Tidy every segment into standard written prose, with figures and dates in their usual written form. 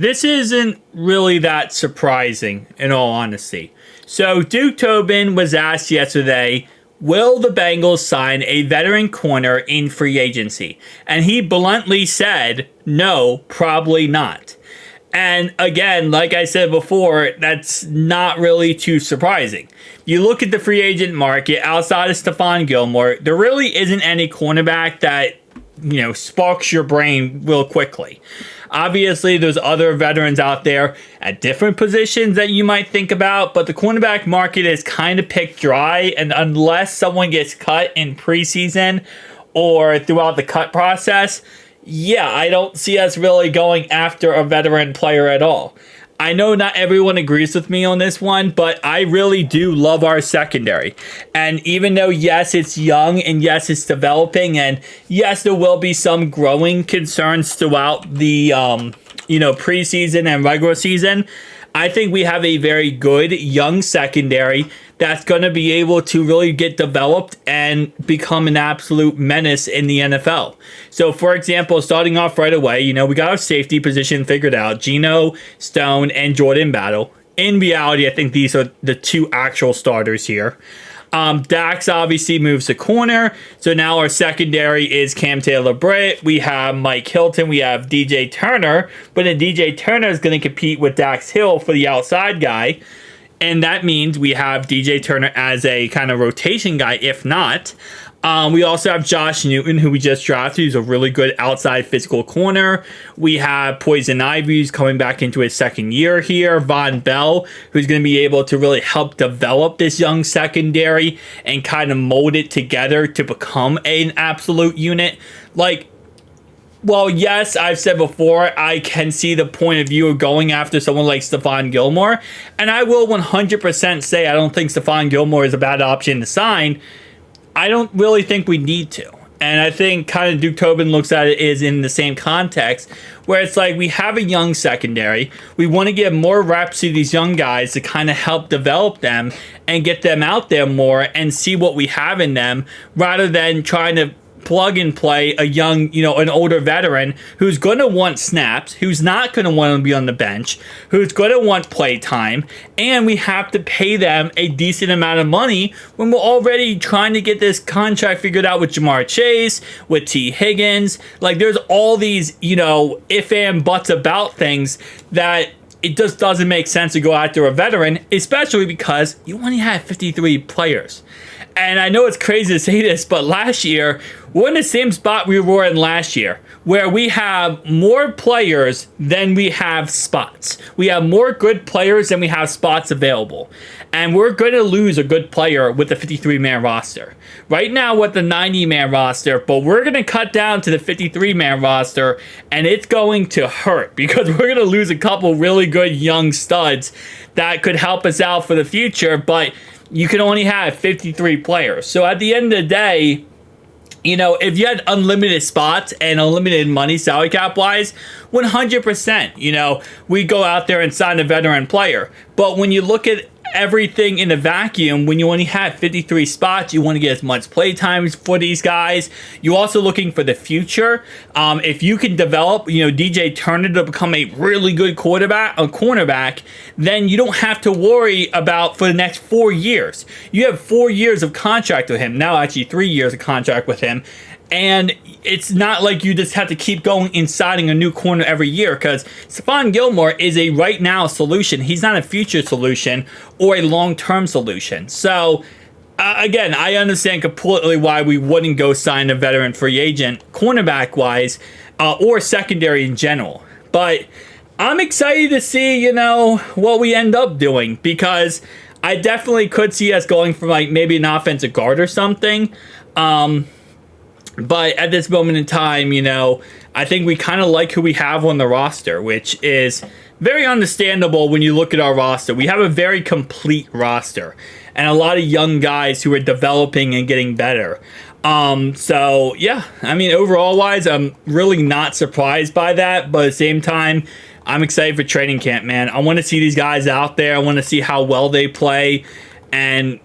This isn't really that surprising, in all honesty. So, Duke Tobin was asked yesterday, will the Bengals sign a veteran corner in free agency? And he bluntly said, no, probably not. And again, like I said before, that's not really too surprising. You look at the free agent market outside of Stephon Gilmore, there really isn't any cornerback that, sparks your brain real quickly. Obviously, there's other veterans out there at different positions that you might think about, but the cornerback market is kind of picked dry, and unless someone gets cut in preseason or throughout the cut process, I don't see us really going after a veteran player at all. I know not everyone agrees with me on this one, but I really do love our secondary. And even though, yes, it's young and yes, it's developing, and yes, there will be some growing concerns throughout the, preseason and regular season, I think we have a very good young secondary that's going to be able to really get developed and become an absolute menace in the NFL. So, for example, starting off right away, we got our safety position figured out. Geno Stone and Jordan Battle. In reality, I think these are the two actual starters here. Dax obviously moves to corner. So now our secondary is Cam Taylor-Britt. We have Mike Hilton. We have DJ Turner. But then DJ Turner is going to compete with Dax Hill for the outside guy. And that means we have DJ Turner as a kind of rotation guy, if not. We also have Josh Newton, who we just drafted, who's a really good outside physical corner. We have Poison Ivy, who's coming back into his second year here. Von Bell, who's going to be able to really help develop this young secondary and kind of mold it together to become an absolute unit. Well, yes, I've said before, I can see the point of view of going after someone like Stephon Gilmore. And I will 100% say I don't think Stephon Gilmore is a bad option to sign. I don't really think we need to. And I think kind of Duke Tobin looks at it is in the same context, where it's like we have a young secondary. We want to give more reps to these young guys to kind of help develop them and get them out there more and see what we have in them, rather than trying to plug and play a young, an older veteran who's going to want snaps, who's not going to want to be on the bench, who's going to want play time, and we have to pay them a decent amount of money when we're already trying to get this contract figured out with Jamar Chase, with T. Higgins. There's all these, if and buts about things that it just doesn't make sense to go after a veteran, especially because you only have 53 players. And I know it's crazy to say this, but last year, we're in the same spot we were in last year, where we have more players than we have spots. We have more good players than we have spots available. And we're going to lose a good player with the 53-man roster. Right now, with the 90-man roster, but we're going to cut down to the 53-man roster, and it's going to hurt because we're going to lose a couple really good young studs that could help us out for the future, but you can only have 53 players. So at the end of the day, if you had unlimited spots and unlimited money salary cap wise, 100%, we go out there and sign a veteran player. But when you look at everything in a vacuum, when you only have 53 spots, you want to get as much play time for these guys. You're also looking for the future. If you can develop, DJ Turner to become a really good cornerback, then you don't have to worry about for the next 4 years. You have 4 years of contract with him. Now actually 3 years of contract with him. And it's not like you just have to keep going and signing a new corner every year, because Stephon Gilmore is a right now solution. He's not a future solution or a long-term solution. So, again, I understand completely why we wouldn't go sign a veteran free agent, cornerback-wise, or secondary in general. But I'm excited to see, what we end up doing, because I definitely could see us going for maybe an offensive guard or something. But at this moment in time, I think we kind of like who we have on the roster, which is very understandable when you look at our roster. We have a very complete roster and a lot of young guys who are developing and getting better. Overall wise, I'm really not surprised by that. But at the same time, I'm excited for training camp, man. I want to see these guys out there. I want to see how well they play. And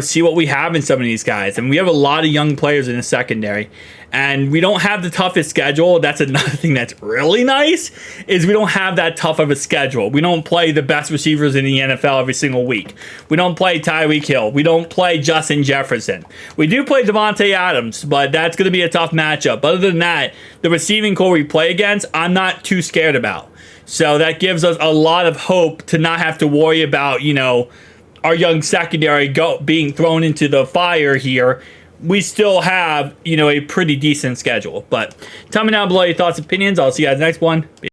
see what we have in some of these guys. And we have a lot of young players in the secondary. And we don't have the toughest schedule. That's another thing that's really nice, is we don't have that tough of a schedule. We don't play the best receivers in the NFL every single week. We don't play Tyreek Hill. We don't play Justin Jefferson. We do play Devontae Adams, but that's going to be a tough matchup. But other than that, the receiving core we play against, I'm not too scared about. So that gives us a lot of hope to not have to worry about, our young secondary being thrown into the fire here. We still have, a pretty decent schedule. But tell me down below your thoughts and opinions. I'll see you guys next one.